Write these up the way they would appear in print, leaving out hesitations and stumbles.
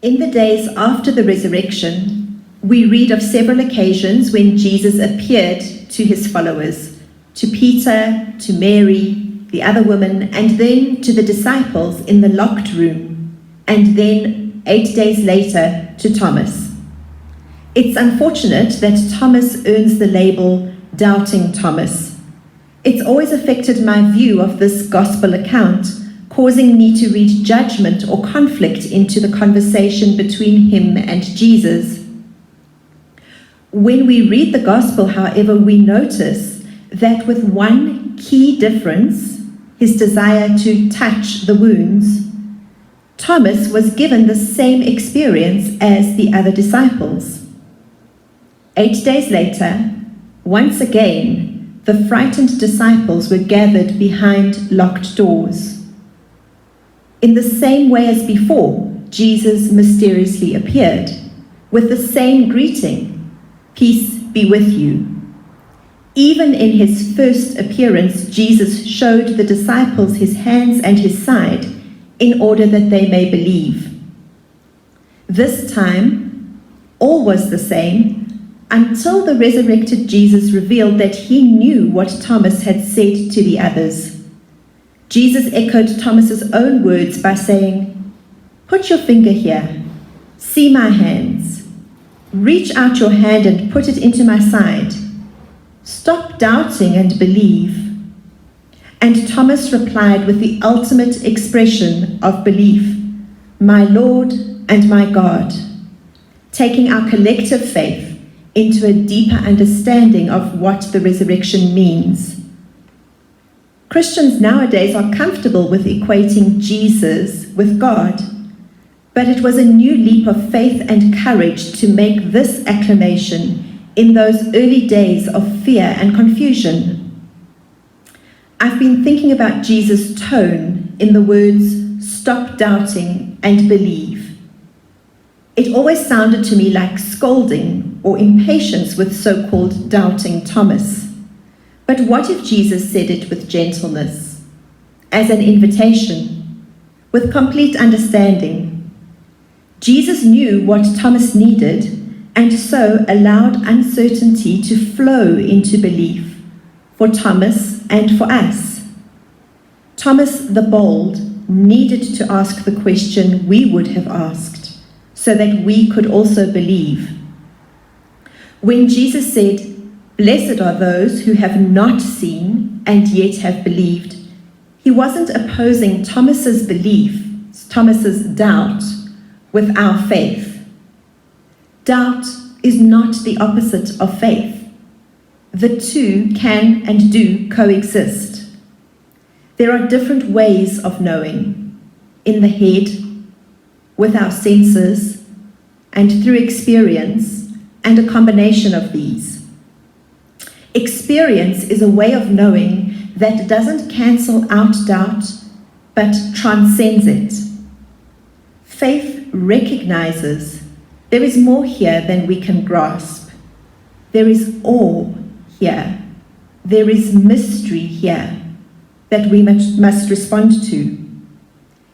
In the days after the resurrection, we read of several occasions when Jesus appeared to his followers, to Peter, to Mary, the other woman, and then to the disciples in the locked room, and then 8 days later to Thomas. It's unfortunate that Thomas earns the label Doubting Thomas. It's always affected my view of this gospel account, causing me to read judgment or conflict into the conversation between him and Jesus. When we read the gospel, however, we notice that with one key difference, his desire to touch the wounds, Thomas was given the same experience as the other disciples. 8 days later, once again, the frightened disciples were gathered behind locked doors. In the same way as before, Jesus mysteriously appeared, with the same greeting, "Peace be with you." Even in his first appearance, Jesus showed the disciples his hands and his side in order that they may believe. This time, all was the same, until the resurrected Jesus revealed that he knew what Thomas had said to the others. Jesus echoed Thomas's own words by saying, "Put your finger here, see my hands. Reach out your hand and put it into my side. Stop doubting and believe." And Thomas replied with the ultimate expression of belief, "My Lord and my God," taking our collective faith into a deeper understanding of what the resurrection means. Christians nowadays are comfortable with equating Jesus with God, but it was a new leap of faith and courage to make this acclamation in those early days of fear and confusion. I've been thinking about Jesus' tone in the words, "Stop doubting and believe." It always sounded to me like scolding or impatience with so-called doubting Thomas. But what if Jesus said it with gentleness, as an invitation, with complete understanding? Jesus knew what Thomas needed, and so allowed uncertainty to flow into belief for Thomas and for us. Thomas the bold needed to ask the question we would have asked, so that we could also believe. When Jesus said, "Blessed are those who have not seen and yet have believed," he wasn't opposing Thomas's belief, Thomas's doubt, with our faith. Doubt is not the opposite of faith. The two can and do coexist. There are different ways of knowing: in the head, with our senses, and through experience, and a combination of these. Experience is a way of knowing that doesn't cancel out doubt, but transcends it. Faith recognizes there is more here than we can grasp. There is awe here. There is mystery here that we must respond to.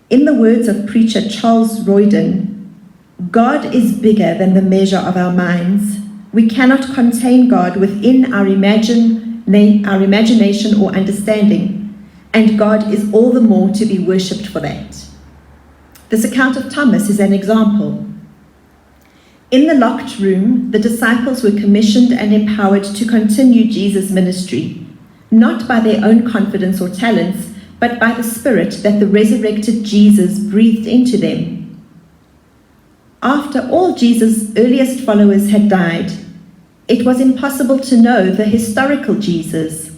In the words of preacher Charles Royden, God is bigger than the measure of our minds. We cannot contain God within our imagination or understanding, and God is all the more to be worshipped for that. This account of Thomas is an example. In the locked room, the disciples were commissioned and empowered to continue Jesus' ministry, not by their own confidence or talents, but by the Spirit that the resurrected Jesus breathed into them. After all Jesus' earliest followers had died, it was impossible to know the historical Jesus,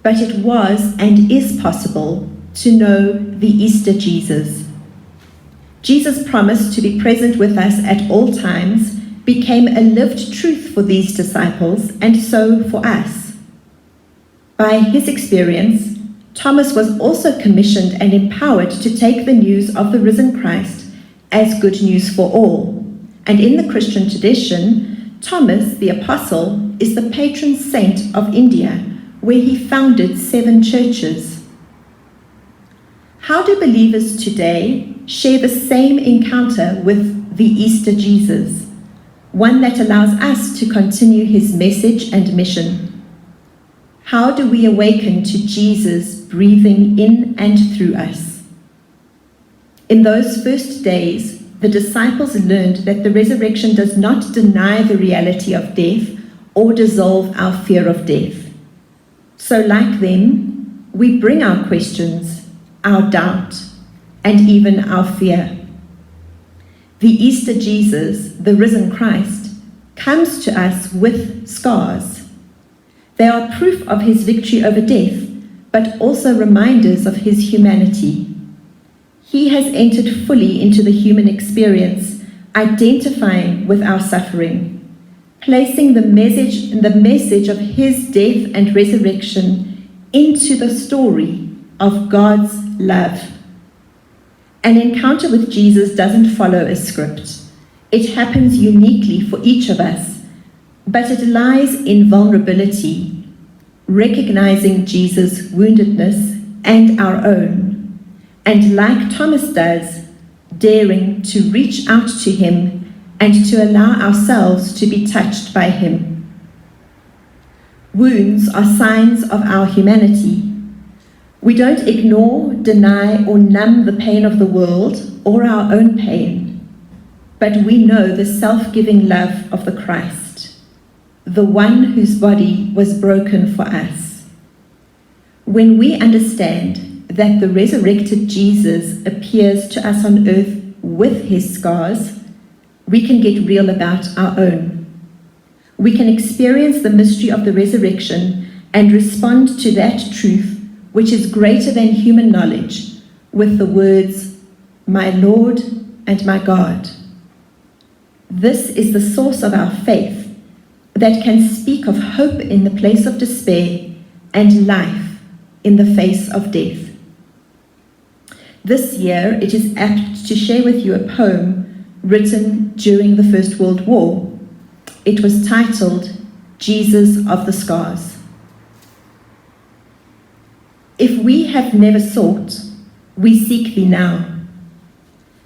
but it was and is possible to know the Easter Jesus. Jesus' promise to be present with us at all times became a lived truth for these disciples, and so for us. By his experience, Thomas was also commissioned and empowered to take the news of the risen Christ as good news for all. And in the Christian tradition, Thomas the Apostle is the patron saint of India, where he founded 7 churches. How do believers today share the same encounter with the Easter Jesus, one that allows us to continue his message and mission. How do we awaken to Jesus breathing in and through us? In those first days, the disciples learned that the resurrection does not deny the reality of death or dissolve our fear of death. So like them, we bring our questions, our doubt, and even our fear. The Easter Jesus, the risen Christ, comes to us with scars. They are proof of his victory over death, but also reminders of his humanity. He has entered fully into the human experience, identifying with our suffering, placing the message of his death and resurrection into the story of God's love. An encounter with Jesus doesn't follow a script. It happens uniquely for each of us, but it lies in vulnerability, recognizing Jesus' woundedness and our own, and like Thomas does, daring to reach out to him and to allow ourselves to be touched by him. Wounds are signs of our humanity. We don't ignore, deny, or numb the pain of the world or our own pain, but we know the self-giving love of the Christ, the one whose body was broken for us. When we understand that the resurrected Jesus appears to us on earth with his scars, we can get real about our own. We can experience the mystery of the resurrection and respond to that truth which is greater than human knowledge with the words, "My Lord and my God." This is the source of our faith that can speak of hope in the place of despair and life in the face of death. This year, it is apt to share with you a poem written during the First World War. It was titled, "Jesus of the Scars." If we have never sought, we seek thee now.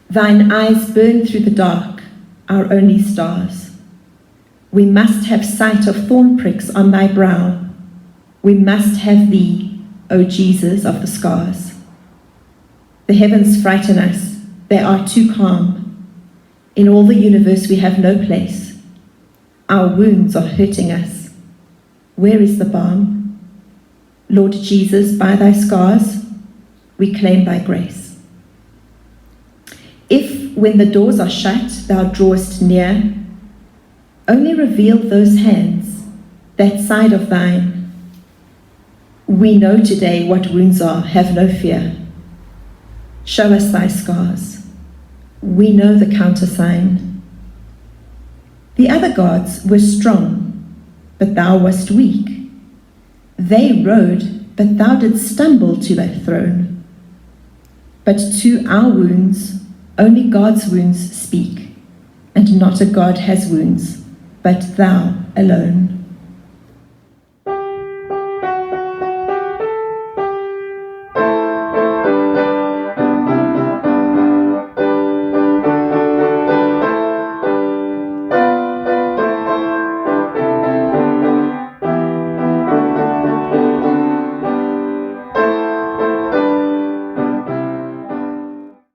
Thine eyes burn through the dark, our only stars. We must have sight of thorn pricks on thy brow. We must have thee, O Jesus of the scars. The heavens frighten us, they are too calm. In all the universe we have no place. Our wounds are hurting us. Where is the balm? Lord Jesus, by thy scars, we claim thy grace. If, when the doors are shut, thou drawest near, only reveal those hands, that side of thine. We know today what wounds are, have no fear. Show us thy scars. We know the countersign. The other gods were strong, but thou wast weak. They rode, but thou didst stumble to thy throne. But to our wounds, only God's wounds speak, and not a God has wounds, but thou alone.